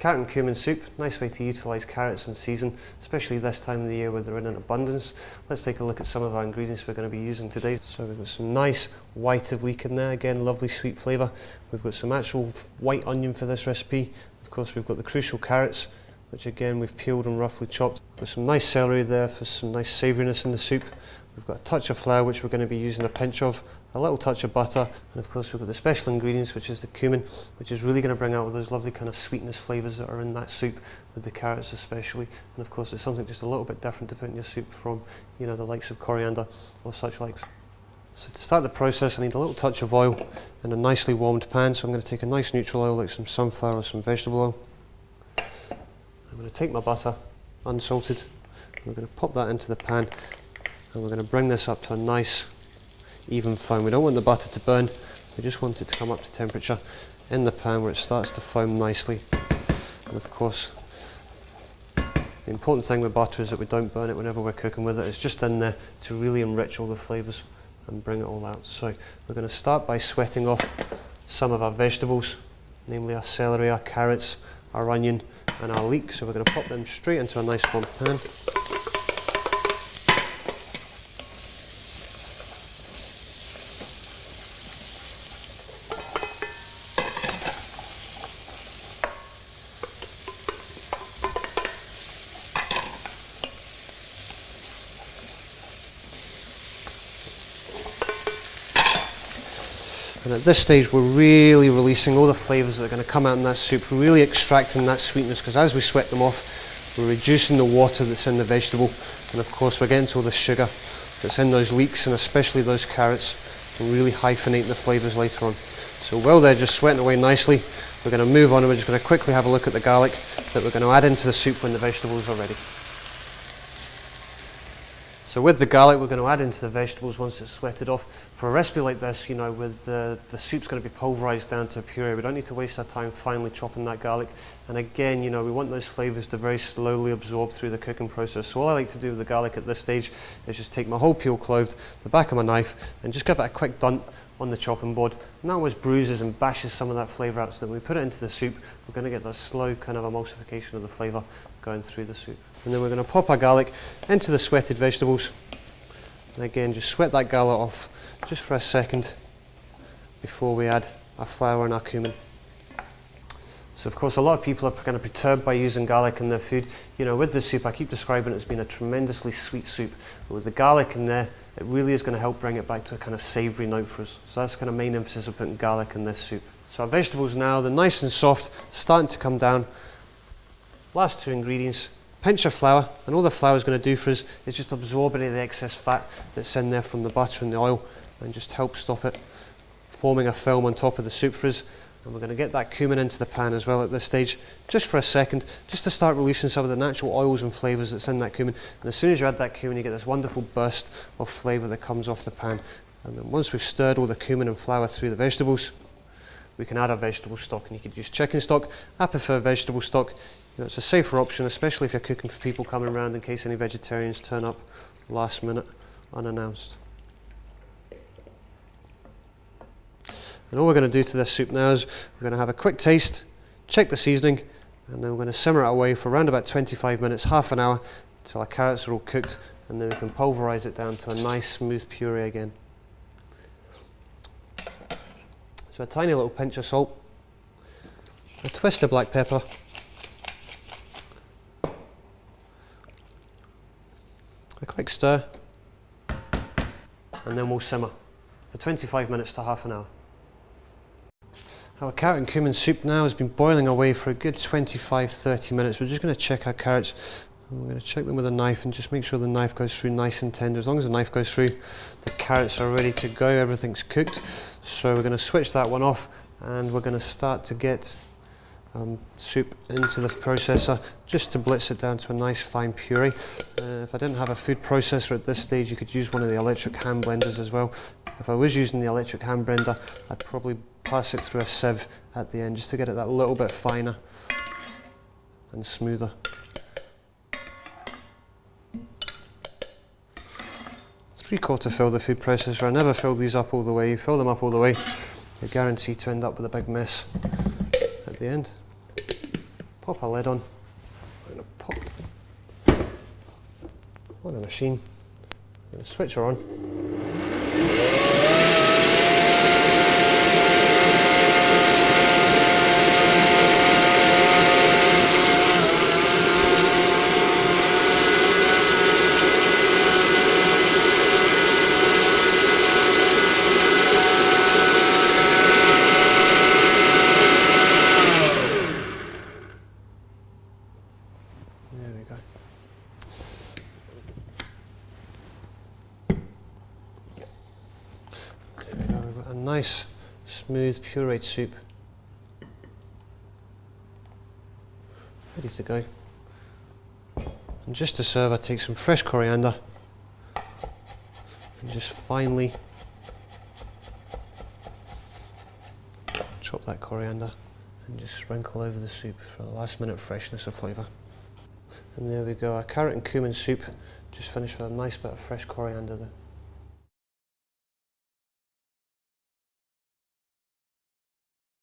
Carrot and cumin soup, nice way to utilise carrots in season, especially this time of the year where they're in abundance. Let's take a look at some of our ingredients we're going to be using today. So we've got some nice white of leek in there, again lovely sweet flavour. We've got some actual white onion for this recipe. Of course we've got the crucial carrots, which again we've peeled and roughly chopped. With some nice celery there for some nice savouriness in the soup. We've got a touch of flour, which we're going to be using a pinch of, a little touch of butter, and of course we've got the special ingredients, which is the cumin, which is really going to bring out those lovely kind of sweetness flavours that are in that soup, with the carrots especially. And of course it's something just a little bit different to put in your soup from, you know, the likes of coriander or such likes. So to start the process, I need a little touch of oil in a nicely warmed pan. So I'm going to take a nice neutral oil like some sunflower or some vegetable oil. I'm going to take my butter, unsalted, and we're going to pop that into the pan. And we're going to bring this up to a nice even foam. We don't want the butter to burn, we just want it to come up to temperature in the pan where it starts to foam nicely. And of course, the important thing with butter is that we don't burn it whenever we're cooking with it. It's just in there to really enrich all the flavours and bring it all out. So we're going to start by sweating off some of our vegetables, namely our celery, our carrots, our onion and our leek. So we're going to pop them straight into a nice warm pan. And at this stage we're really releasing all the flavours that are going to come out in that soup, really extracting that sweetness, because as we sweat them off we're reducing the water that's in the vegetable, and of course we're getting to all the sugar that's in those leeks and especially those carrots, and really hyphenating the flavours later on. So while they're just sweating away nicely, we're going to move on and we're just going to quickly have a look at the garlic that we're going to add into the soup when the vegetables are ready. So with the garlic we're going to add into the vegetables once it's sweated off. For a recipe like this, you know, with the soup's going to be pulverised down to a puree, we don't need to waste our time finely chopping that garlic. And again, you know, we want those flavours to very slowly absorb through the cooking process. So all I like to do with the garlic at this stage is just take my whole peel clove, the back of my knife, and just give it a quick dunt on the chopping board. And that always bruises and bashes some of that flavour out, so that when we put it into the soup, we're going to get that slow kind of emulsification of the flavour going through the soup. And then we're going to pop our garlic into the sweated vegetables. And again, just sweat that garlic off just for a second before we add our flour and our cumin. So of course a lot of people are kind of perturbed by using garlic in their food. You know, with this soup I keep describing it as being a tremendously sweet soup, but with the garlic in there it really is going to help bring it back to a kind of savoury note for us. So that's the kind of main emphasis of putting garlic in this soup. So our vegetables now, they're nice and soft, starting to come down. Last two ingredients, pinch of flour, and all the flour is going to do for us is just absorb any of the excess fat that's in there from the butter and the oil, and just help stop it forming a film on top of the soup for us. And we're going to get that cumin into the pan as well at this stage, just for a second, just to start releasing some of the natural oils and flavours that's in that cumin. And as soon as you add that cumin, you get this wonderful burst of flavour that comes off the pan. And then once we've stirred all the cumin and flour through the vegetables, we can add our vegetable stock, and you could use chicken stock. I prefer vegetable stock. You know, it's a safer option, especially if you're cooking for people coming around in case any vegetarians turn up last minute unannounced. And all we're going to do to this soup now is we're going to have a quick taste, check the seasoning, and then we're going to simmer it away for around about 25 minutes, half an hour, until our carrots are all cooked, and then we can pulverise it down to a nice smooth puree again. So a tiny little pinch of salt, a twist of black pepper, a quick stir, and then we'll simmer for 25 minutes to half an hour. Our carrot and cumin soup now has been boiling away for a good 25-30 minutes. We're just going to check our carrots, and we're going to check them with a knife and just make sure the knife goes through nice and tender. As long as the knife goes through, the carrots are ready to go, everything's cooked. So we're going to switch that one off, and we're going to start to get soup into the processor just to blitz it down to a nice fine puree. If I didn't have a food processor at this stage, you could use one of the electric hand blenders as well. If I was using the electric hand blender, I'd probably pass it through a sieve at the end just to get it that little bit finer and smoother. 3/4 fill the food processor. I never fill these up all the way. You fill them up all the way, you're guaranteed to end up with a big mess at the end. pop a lid on, I'm going to pop on a machine, I'm going to switch her on. There we go. There we go, we've got a nice, smooth, pureed soup ready to go. And just to serve, I take some fresh coriander and just finely chop that coriander and just sprinkle over the soup for the last minute freshness of flavour. And there we go, our carrot and cumin soup, just finished with a nice bit of fresh coriander there.